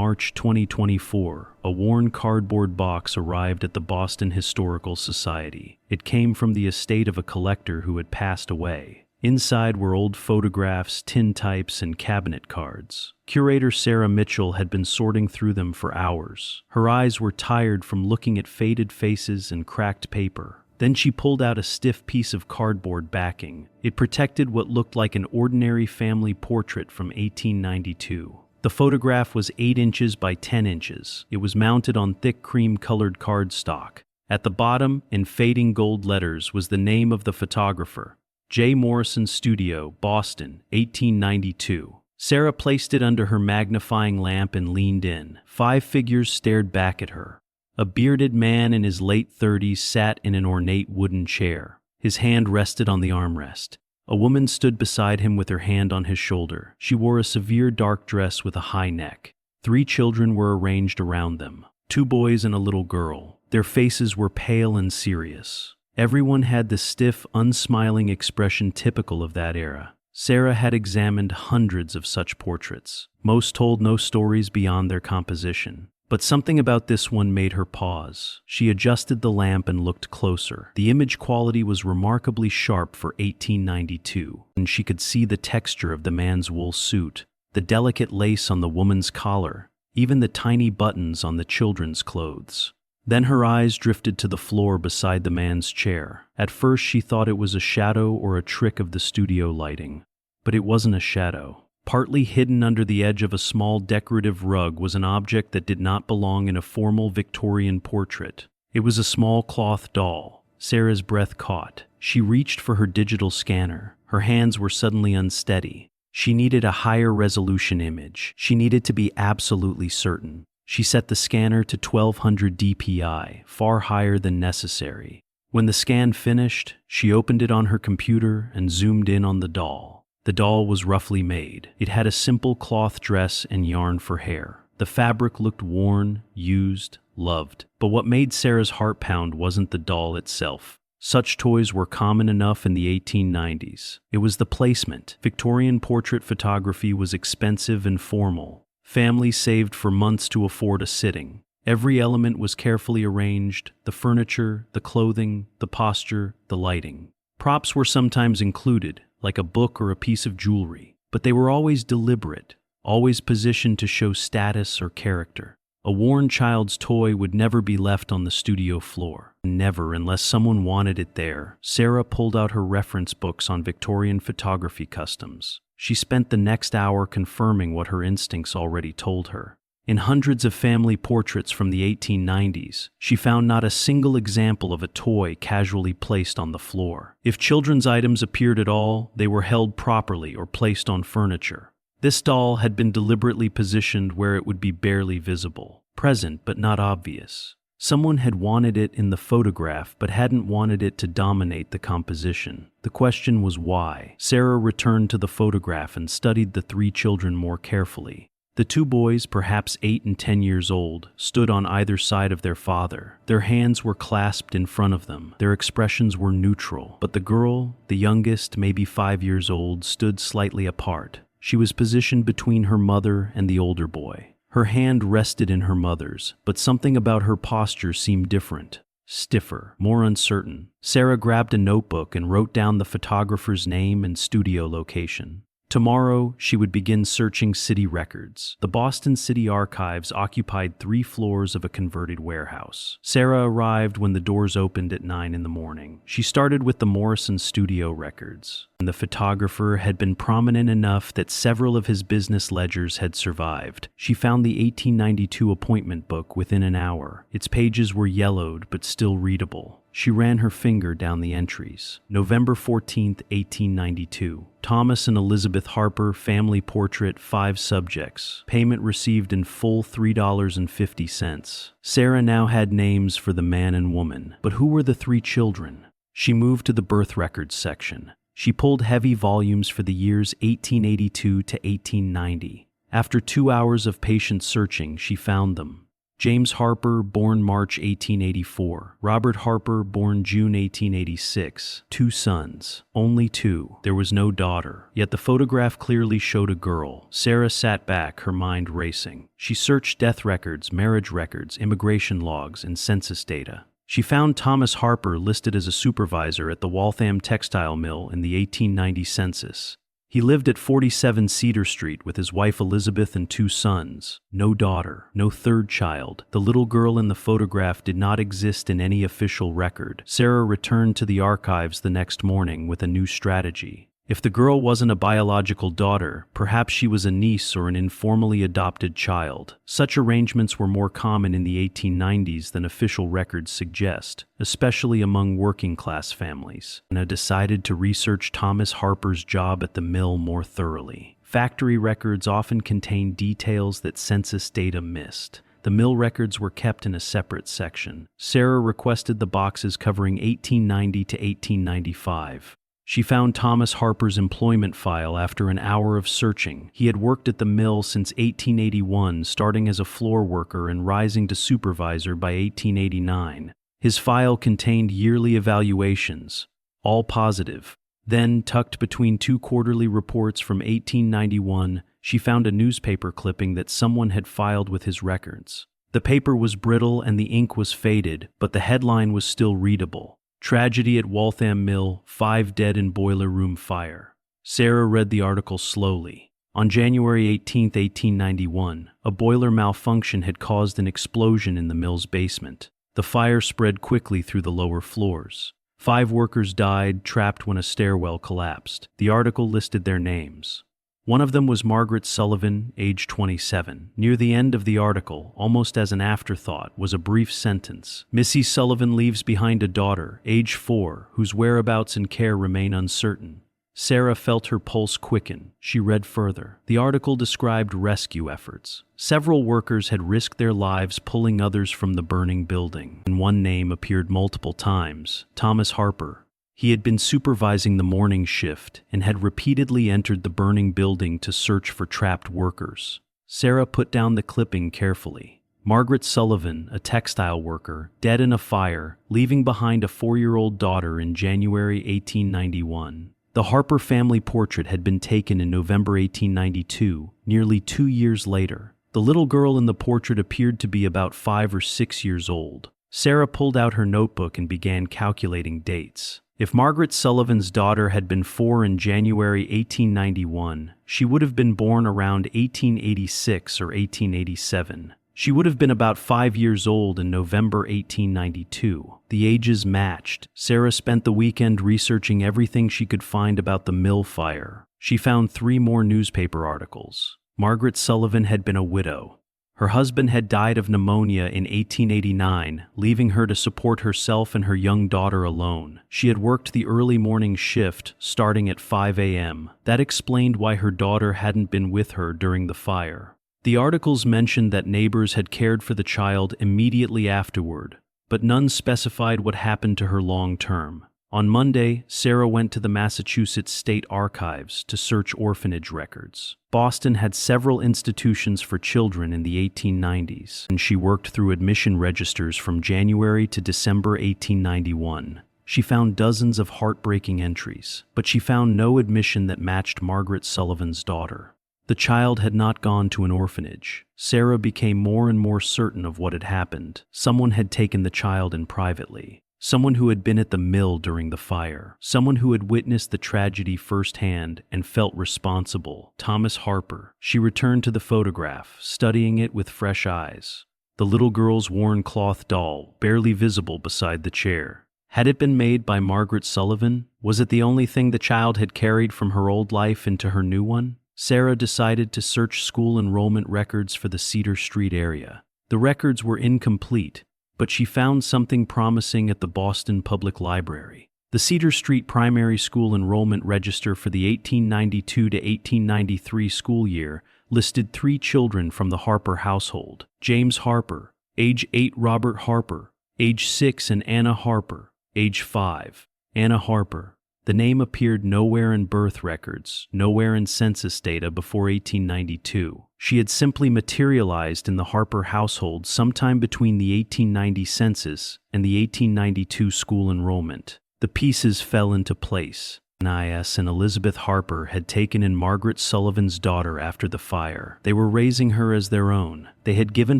March 2024, a worn cardboard box arrived at the Boston Historical Society. It came from the estate of a collector who had passed away. Inside were old photographs, tintypes, and cabinet cards. Curator Sarah Mitchell had been sorting through them for hours. Her eyes were tired from looking at faded faces and cracked paper. Then she pulled out a stiff piece of cardboard backing. It protected what looked like an ordinary family portrait from 1892. The photograph was 8 inches by 10 inches. It was mounted on thick cream-colored cardstock. At the bottom, in fading gold letters, was the name of the photographer. J. Morrison Studio, Boston, 1892. Sarah placed it under her magnifying lamp and leaned in. 5 figures stared back at her. A bearded man in his late 30s sat in an ornate wooden chair. His hand rested on the armrest. A woman stood beside him with her hand on his shoulder. She wore a severe dark dress with a high neck. 3 children were arranged around them. 2 boys and a little girl. Their faces were pale and serious. Everyone had the stiff, unsmiling expression typical of that era. Sarah had examined hundreds of such portraits. Most told no stories beyond their composition. But something about this one made her pause. She adjusted the lamp and looked closer. The image quality was remarkably sharp for 1892, and she could see the texture of the man's wool suit, the delicate lace on the woman's collar, even the tiny buttons on the children's clothes. Then her eyes drifted to the floor beside the man's chair. At first she thought it was a shadow or a trick of the studio lighting. But it wasn't a shadow. Partly hidden under the edge of a small decorative rug was an object that did not belong in a formal Victorian portrait. It was a small cloth doll. Sarah's breath caught. She reached for her digital scanner. Her hands were suddenly unsteady. She needed a higher resolution image. She needed to be absolutely certain. She set the scanner to 1200 dpi, far higher than necessary. When the scan finished, she opened it on her computer and zoomed in on the doll. The doll was roughly made. It had a simple cloth dress and yarn for hair. The fabric looked worn, used, loved. But what made Sarah's heart pound wasn't the doll itself. Such toys were common enough in the 1890s. It was the placement. Victorian portrait photography was expensive and formal. Families saved for months to afford a sitting. Every element was carefully arranged: the furniture, the clothing, the posture, the lighting. Props were sometimes included, like a book or a piece of jewelry, but they were always deliberate, always positioned to show status or character. A worn child's toy would never be left on the studio floor. Never, unless someone wanted it there. Sarah pulled out her reference books on Victorian photography customs. She spent the next hour confirming what her instincts already told her. In hundreds of family portraits from the 1890s, she found not a single example of a toy casually placed on the floor. If children's items appeared at all, they were held properly or placed on furniture. This doll had been deliberately positioned where it would be barely visible, present but not obvious. Someone had wanted it in the photograph but hadn't wanted it to dominate the composition. The question was why. Sarah returned to the photograph and studied the 3 children more carefully. The 2 boys, perhaps 8 and 10 years old, stood on either side of their father. Their hands were clasped in front of them. Their expressions were neutral. But the girl, the youngest, maybe 5 years old, stood slightly apart. She was positioned between her mother and the older boy. Her hand rested in her mother's, but something about her posture seemed different, stiffer, more uncertain. Sarah grabbed a notebook and wrote down the photographer's name and studio location. Tomorrow, she would begin searching city records. The Boston City Archives occupied 3 floors of a converted warehouse. Sarah arrived when the doors opened at 9 in the morning. She started with the Morrison Studio records. The photographer had been prominent enough that several of his business ledgers had survived. She found the 1892 appointment book within an hour. Its pages were yellowed but still readable. She ran her finger down the entries. November 14, 1892. Thomas and Elizabeth Harper, family portrait, 5 subjects. Payment received in full, $3.50. Sarah now had names for the man and woman. But who were the 3 children? She moved to the birth records section. She pulled heavy volumes for the years 1882 to 1890. After 2 hours of patient searching, she found them. James Harper, born March 1884. Robert Harper, born June 1886. 2 sons. Only 2. There was no daughter. Yet the photograph clearly showed a girl. Sarah sat back, her mind racing. She searched death records, marriage records, immigration logs, and census data. She found Thomas Harper listed as a supervisor at the Waltham textile mill in the 1890 census. He lived at 47 Cedar Street with his wife Elizabeth and 2 sons. No daughter, no third child. The little girl in the photograph did not exist in any official record. Sarah returned to the archives the next morning with a new strategy. If the girl wasn't a biological daughter, perhaps she was a niece or an informally adopted child. Such arrangements were more common in the 1890s than official records suggest, especially among working-class families. Anna decided to research Thomas Harper's job at the mill more thoroughly. Factory records often contain details that census data missed. The mill records were kept in a separate section. Sarah requested the boxes covering 1890 to 1895. She found Thomas Harper's employment file after an hour of searching. He had worked at the mill since 1881, starting as a floor worker and rising to supervisor by 1889. His file contained yearly evaluations, all positive. Then, tucked between 2 quarterly reports from 1891, she found a newspaper clipping that someone had filed with his records. The paper was brittle and the ink was faded, but the headline was still readable. Tragedy at Waltham Mill, 5 dead in boiler room fire. Sarah read the article slowly. On January 18, 1891, a boiler malfunction had caused an explosion in the mill's basement. The fire spread quickly through the lower floors. 5 workers died, trapped when a stairwell collapsed. The article listed their names. One of them was Margaret Sullivan, age 27. Near the end of the article, almost as an afterthought, was a brief sentence. Mrs. Sullivan leaves behind a daughter, age 4, whose whereabouts and care remain uncertain. Sarah felt her pulse quicken. She read further. The article described rescue efforts. Several workers had risked their lives pulling others from the burning building, and one name appeared multiple times: Thomas Harper. He had been supervising the morning shift and had repeatedly entered the burning building to search for trapped workers. Sarah put down the clipping carefully. Margaret Sullivan, a textile worker, dead in a fire, leaving behind a 4-year-old daughter in January 1891. The Harper family portrait had been taken in November 1892, nearly 2 years later. The little girl in the portrait appeared to be about 5 or 6 years old. Sarah pulled out her notebook and began calculating dates. If Margaret Sullivan's daughter had been 4 in January 1891, she would have been born around 1886 or 1887. She would have been about 5 years old in November 1892. The ages matched. Sarah spent the weekend researching everything she could find about the mill fire. She found 3 more newspaper articles. Margaret Sullivan had been a widow. Her husband had died of pneumonia in 1889, leaving her to support herself and her young daughter alone. She had worked the early morning shift, starting at 5 a.m. That explained why her daughter hadn't been with her during the fire. The articles mentioned that neighbors had cared for the child immediately afterward, but none specified what happened to her long term. On Monday, Sarah went to the Massachusetts State Archives to search orphanage records. Boston had several institutions for children in the 1890s, and she worked through admission registers from January to December 1891. She found dozens of heartbreaking entries, but she found no admission that matched Margaret Sullivan's daughter. The child had not gone to an orphanage. Sarah became more and more certain of what had happened. Someone had taken the child in privately. Someone who had been at the mill during the fire. Someone who had witnessed the tragedy firsthand and felt responsible. Thomas Harper. She returned to the photograph, studying it with fresh eyes. The little girl's worn cloth doll, barely visible beside the chair. Had it been made by Margaret Sullivan? Was it the only thing the child had carried from her old life into her new one? Sarah decided to search school enrollment records for the Cedar Street area. The records were incomplete, but she found something promising at the Boston Public Library. The Cedar Street Primary School enrollment register for the 1892 to 1893 school year listed 3 children from the Harper household: James Harper, age 8; Robert Harper, age 6; and Anna Harper, age 5. Anna Harper. The name appeared nowhere in birth records, nowhere in census data before 1892. She had simply materialized in the Harper household sometime between the 1890 census and the 1892 school enrollment. The pieces fell into place. Nias and Elizabeth Harper had taken in Margaret Sullivan's daughter after the fire. They were raising her as their own. They had given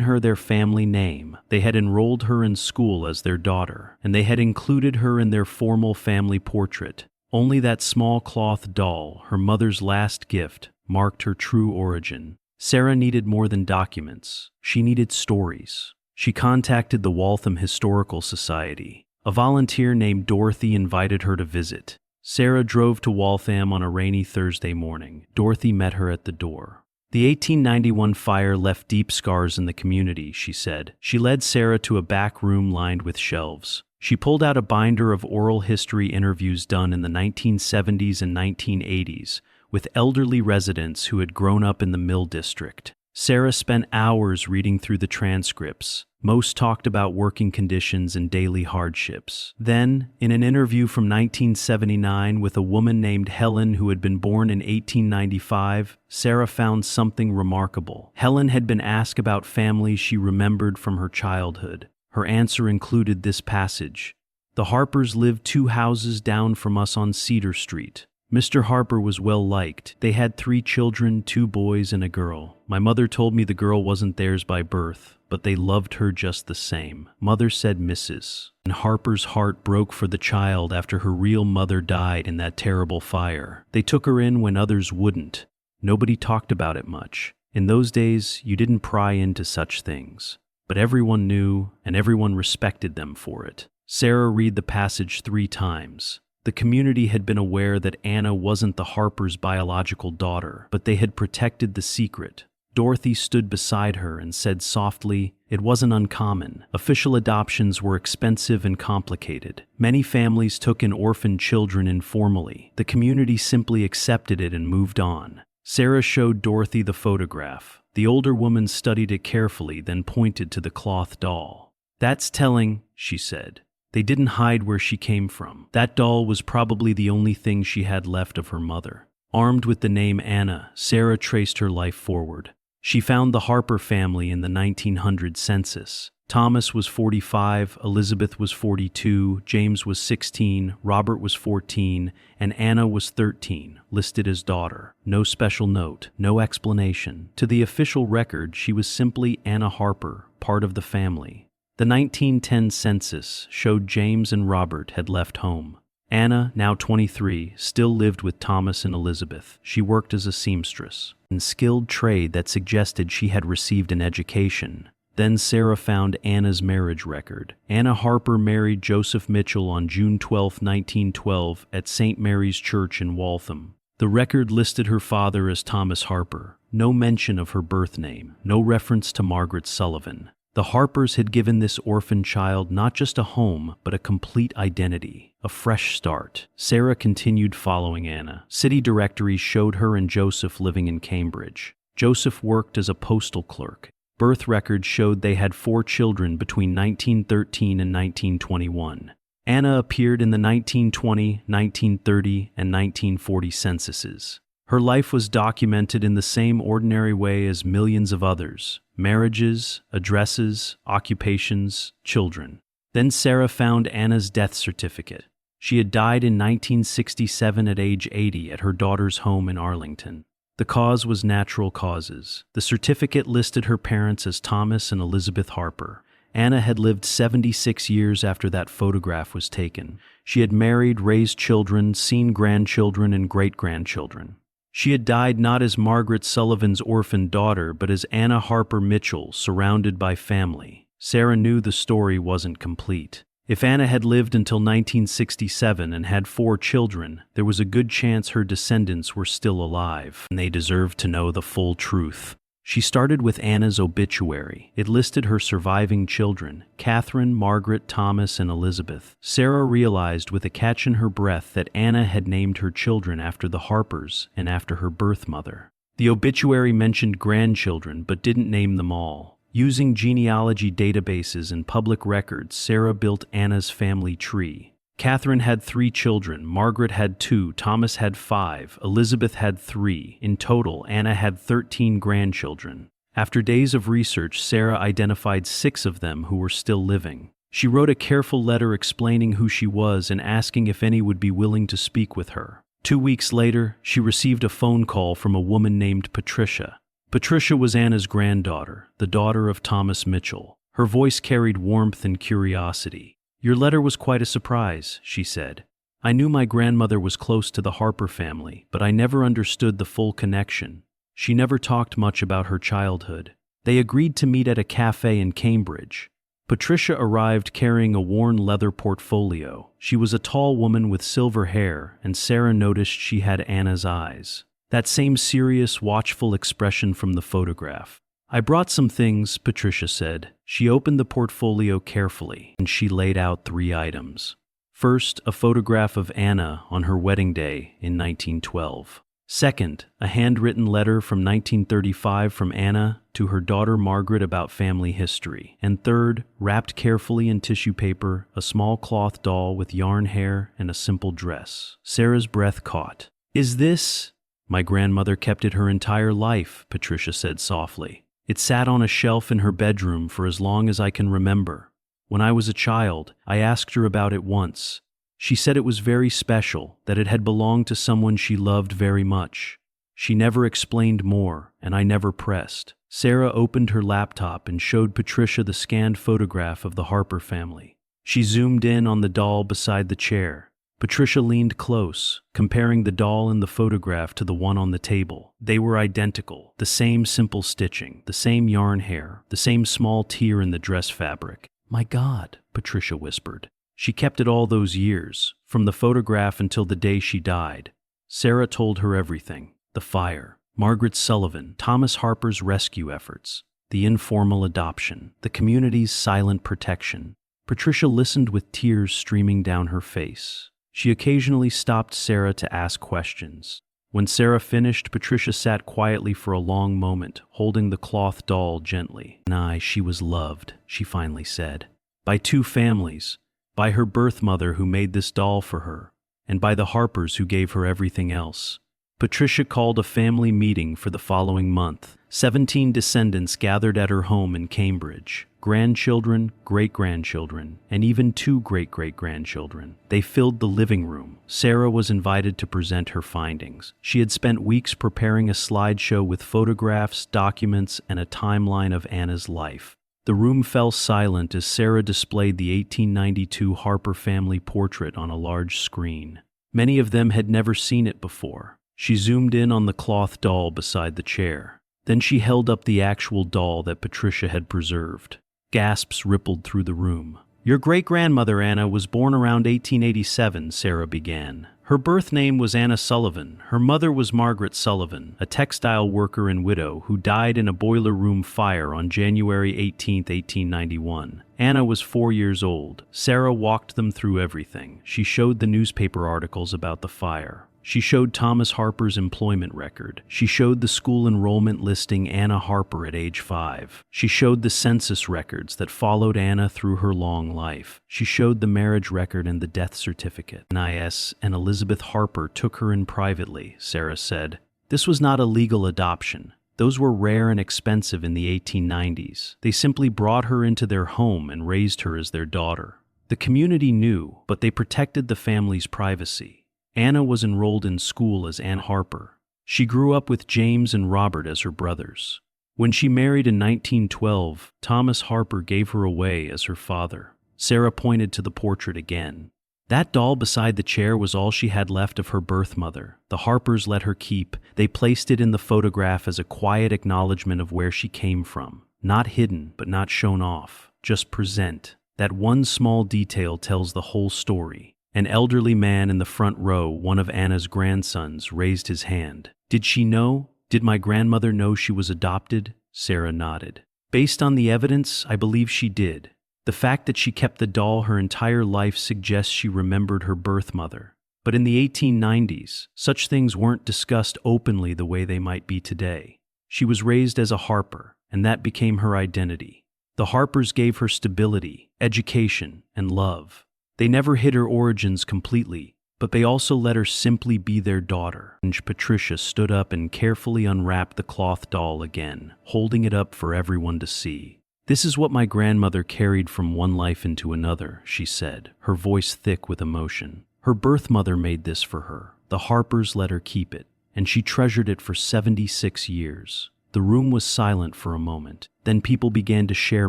her their family name. They had enrolled her in school as their daughter, and they had included her in their formal family portrait. Only that small cloth doll, her mother's last gift, marked her true origin. Sarah needed more than documents. She needed stories. She contacted the Waltham Historical Society. A volunteer named Dorothy invited her to visit. Sarah drove to Waltham on a rainy Thursday morning. Dorothy met her at the door. The 1891 fire left deep scars in the community, she said. She led Sarah to a back room lined with shelves. She pulled out a binder of oral history interviews done in the 1970s and 1980s with elderly residents who had grown up in the Mill District. Sarah spent hours reading through the transcripts. Most talked about working conditions and daily hardships. Then, in an interview from 1979 with a woman named Helen who had been born in 1895, Sarah found something remarkable. Helen had been asked about families she remembered from her childhood. Her answer included this passage: "The Harpers lived 2 houses down from us on Cedar Street. Mr. Harper was well liked. They had 3 children, 2 boys and a girl. My mother told me the girl wasn't theirs by birth, but they loved her just the same." Mother said Mrs. And Harper's heart broke for the child after her real mother died in that terrible fire. They took her in when others wouldn't. Nobody talked about it much. In those days, you didn't pry into such things. But everyone knew, and everyone respected them for it. Sarah read the passage 3 times. The community had been aware that Anna wasn't the Harpers' biological daughter, but they had protected the secret. Dorothy stood beside her and said softly, "It wasn't uncommon. Official adoptions were expensive and complicated. Many families took in orphan children informally. The community simply accepted it and moved on." Sarah showed Dorothy the photograph. The older woman studied it carefully, then pointed to the cloth doll. "That's telling," she said. "They didn't hide where she came from. That doll was probably the only thing she had left of her mother." Armed with the name Anna, Sarah traced her life forward. She found the Harper family in the 1900 census. Thomas was 45, Elizabeth was 42, James was 16, Robert was 14, and Anna was 13, listed as daughter. No special note, no explanation. To the official record, she was simply Anna Harper, part of the family. The 1910 census showed James and Robert had left home. Anna, now 23, still lived with Thomas and Elizabeth. She worked as a seamstress, a skilled trade that suggested she had received an education. Then Sarah found Anna's marriage record. Anna Harper married Joseph Mitchell on June 12, 1912, at St. Mary's Church in Waltham. The record listed her father as Thomas Harper. No mention of her birth name, no reference to Margaret Sullivan. The Harpers had given this orphan child not just a home, but a complete identity, a fresh start. Sarah continued following Anna. City directories showed her and Joseph living in Cambridge. Joseph worked as a postal clerk. Birth records showed they had 4 children between 1913 and 1921. Anna appeared in the 1920, 1930, and 1940 censuses. Her life was documented in the same ordinary way as millions of others: marriages, addresses, occupations, children. Then Sarah found Anna's death certificate. She had died in 1967 at age 80 at her daughter's home in Arlington. The cause was natural causes. The certificate listed her parents as Thomas and Elizabeth Harper. Anna had lived 76 years after that photograph was taken. She had married, raised children, seen grandchildren and great-grandchildren. She had died not as Margaret Sullivan's orphan daughter, but as Anna Harper Mitchell, surrounded by family. Sarah knew the story wasn't complete. If Anna had lived until 1967 and had 4 children, there was a good chance her descendants were still alive, and they deserved to know the full truth. She started with Anna's obituary. It listed her surviving children, Catherine, Margaret, Thomas, and Elizabeth. Sarah realized with a catch in her breath that Anna had named her children after the Harpers and after her birth mother. The obituary mentioned grandchildren but didn't name them all. Using genealogy databases and public records, Sarah built Anna's family tree. Catherine had 3 children, Margaret had 2, Thomas had 5, Elizabeth had 3. In total, Anna had 13 grandchildren. After days of research, Sarah identified 6 of them who were still living. She wrote a careful letter explaining who she was and asking if any would be willing to speak with her. 2 weeks later, she received a phone call from a woman named Patricia. Patricia was Anna's granddaughter, the daughter of Thomas Mitchell. Her voice carried warmth and curiosity. "Your letter was quite a surprise," she said. "I knew my grandmother was close to the Harper family, but I never understood the full connection. She never talked much about her childhood. They agreed to meet at a cafe in Cambridge." Patricia arrived carrying a worn leather portfolio. She was a tall woman with silver hair, and Sarah noticed she had Anna's eyes. That same serious, watchful expression from the photograph. "I brought some things," Patricia said. She opened the portfolio carefully, and she laid out 3 items. First, a photograph of Anna on her wedding day in 1912. Second, a handwritten letter from 1935 from Anna to her daughter Margaret about family history. And third, wrapped carefully in tissue paper, a small cloth doll with yarn hair and a simple dress. Sarah's breath caught. "Is this—" "My grandmother kept it her entire life," Patricia said softly. "It sat on a shelf in her bedroom for as long as I can remember. When I was a child, I asked her about it once. She said it was very special, that it had belonged to someone she loved very much. She never explained more, and I never pressed." Sarah opened her laptop and showed Patricia the scanned photograph of the Harper family. She zoomed in on the doll beside the chair. Patricia leaned close, comparing the doll in the photograph to the one on the table. They were identical, the same simple stitching, the same yarn hair, the same small tear in the dress fabric. "My God," Patricia whispered. "She kept it all those years, from the photograph until the day she died." Sarah told her everything. The fire, Margaret Sullivan, Thomas Harper's rescue efforts, the informal adoption, the community's silent protection. Patricia listened with tears streaming down her face. She occasionally stopped Sarah to ask questions. When Sarah finished, Patricia sat quietly for a long moment, holding the cloth doll gently. She was loved," she finally said, "by 2 families. By her birth mother who made this doll for her, and by the Harpers who gave her everything else." Patricia called a family meeting for the following month. 17 descendants gathered at her home in Cambridge. Grandchildren, great-grandchildren, and even 2 great-great-grandchildren. They filled the living room. Sarah was invited to present her findings. She had spent weeks preparing a slideshow with photographs, documents, and a timeline of Anna's life. The room fell silent as Sarah displayed the 1892 Harper family portrait on a large screen. Many of them had never seen it before. She zoomed in on the cloth doll beside the chair. Then she held up the actual doll that Patricia had preserved. Gasps rippled through the room. "Your great-grandmother, Anna, was born around 1887, Sarah began. Her birth name was Anna Sullivan. Her mother was Margaret Sullivan, a textile worker and widow who died in a boiler room fire on January 18, 1891. Anna was 4 years old. Sarah walked them through everything. She showed the newspaper articles about the fire. She showed Thomas Harper's employment record. She showed the school enrollment listing Anna Harper at age 5. She showed the census records that followed Anna through her long life. She showed the marriage record and the death certificate. NIS and Elizabeth Harper took her in privately," Sarah said. "This was not a legal adoption. Those were rare and expensive in the 1890s. They simply brought her into their home and raised her as their daughter. The community knew, but they protected the family's privacy. Anna was enrolled in school as Ann Harper. She grew up with James and Robert as her brothers. When she married in 1912, Thomas Harper gave her away as her father." Sarah pointed to the portrait again. "That doll beside the chair was all she had left of her birth mother. The Harpers let her keep. They placed it in the photograph as a quiet acknowledgement of where she came from. Not hidden, but not shown off. Just present. That one small detail tells the whole story." An elderly man in the front row, one of Anna's grandsons, raised his hand. "Did she know? Did my grandmother know she was adopted?" Sarah nodded. "Based on the evidence, I believe she did. The fact that she kept the doll her entire life suggests she remembered her birth mother. But in the 1890s, such things weren't discussed openly the way they might be today. She was raised as a Harper, and that became her identity. The Harpers gave her stability, education, and love. They never hid her origins completely, but they also let her simply be their daughter. And Patricia stood up and carefully unwrapped the cloth doll again, holding it up for everyone to see. "This is what my grandmother carried from one life into another," she said, her voice thick with emotion. "Her birth mother made this for her. The Harpers let her keep it, and she treasured it for 76 years. The room was silent for a moment. Then people began to share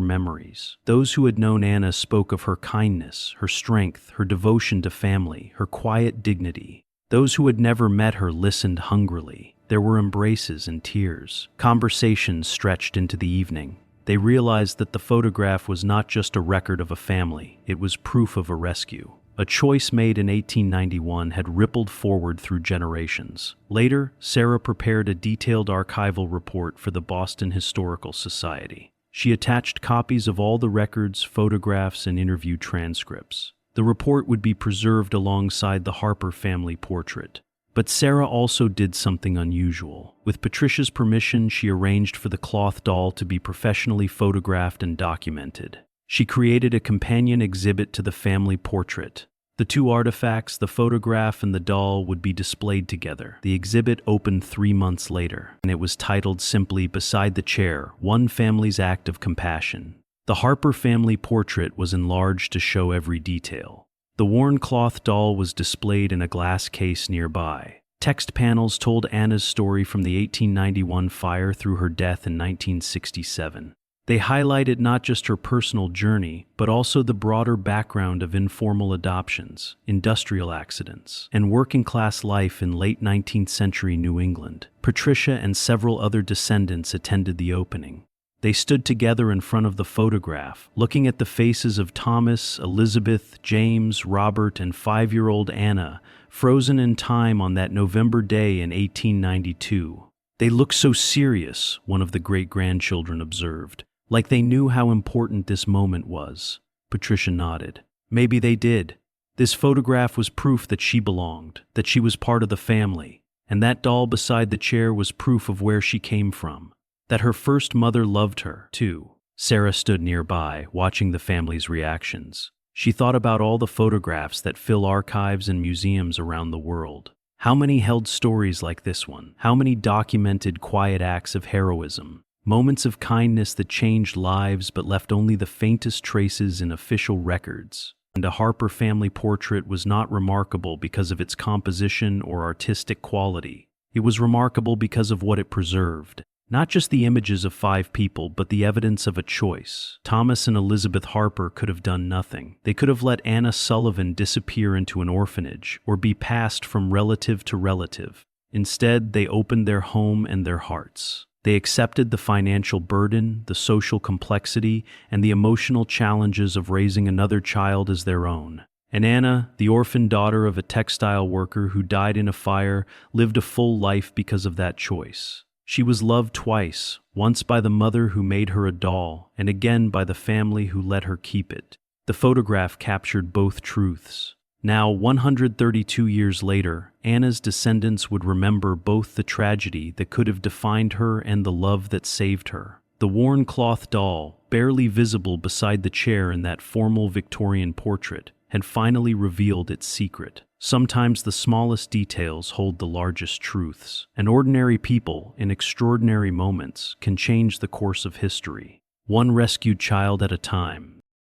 memories. Those who had known Anna spoke of her kindness, her strength, her devotion to family, her quiet dignity. Those who had never met her listened hungrily. There were embraces and tears. Conversations stretched into the evening. They realized that the photograph was not just a record of a family, it was proof of a rescue. A choice made in 1891 had rippled forward through generations. Later, Sarah prepared a detailed archival report for the Boston Historical Society. She attached copies of all the records, photographs, and interview transcripts. The report would be preserved alongside the Harper family portrait. But Sarah also did something unusual. With Patricia's permission, she arranged for the cloth doll to be professionally photographed and documented. She created a companion exhibit to the family portrait. The two artifacts, the photograph and the doll, would be displayed together. The exhibit opened 3 months later, and it was titled simply "Beside the Chair, One Family's Act of Compassion." The Harper family portrait was enlarged to show every detail. The worn cloth doll was displayed in a glass case nearby. Text panels told Anna's story from the 1891 fire through her death in 1967. They highlighted not just her personal journey, but also the broader background of informal adoptions, industrial accidents, and working-class life in late 19th century New England. Patricia and several other descendants attended the opening. They stood together in front of the photograph, looking at the faces of Thomas, Elizabeth, James, Robert, and 5-year-old Anna, frozen in time on that November day in 1892. "They look so serious," one of the great-grandchildren observed, "like they knew how important this moment was." Patricia nodded. "Maybe they did. This photograph was proof that she belonged, that she was part of the family, and that doll beside the chair was proof of where she came from. That her first mother loved her, too." Sarah stood nearby, watching the family's reactions. She thought about all the photographs that fill archives and museums around the world. How many held stories like this one? How many documented quiet acts of heroism? Moments of kindness that changed lives but left only the faintest traces in official records. And a Harper family portrait was not remarkable because of its composition or artistic quality. It was remarkable because of what it preserved. Not just the images of 5 people, but the evidence of a choice. Thomas and Elizabeth Harper could have done nothing. They could have let Anna Sullivan disappear into an orphanage or be passed from relative to relative. Instead, they opened their home and their hearts. They accepted the financial burden, the social complexity, and the emotional challenges of raising another child as their own. And Anna, the orphan daughter of a textile worker who died in a fire, lived a full life because of that choice. She was loved twice, once by the mother who made her a doll, and again by the family who let her keep it. The photograph captured both truths. Now, 132 years later, Anna's descendants would remember both the tragedy that could have defined her and the love that saved her. The worn cloth doll, barely visible beside the chair in that formal Victorian portrait, had finally revealed its secret. Sometimes the smallest details hold the largest truths, and ordinary people, in extraordinary moments, can change the course of history. One rescued child at a time.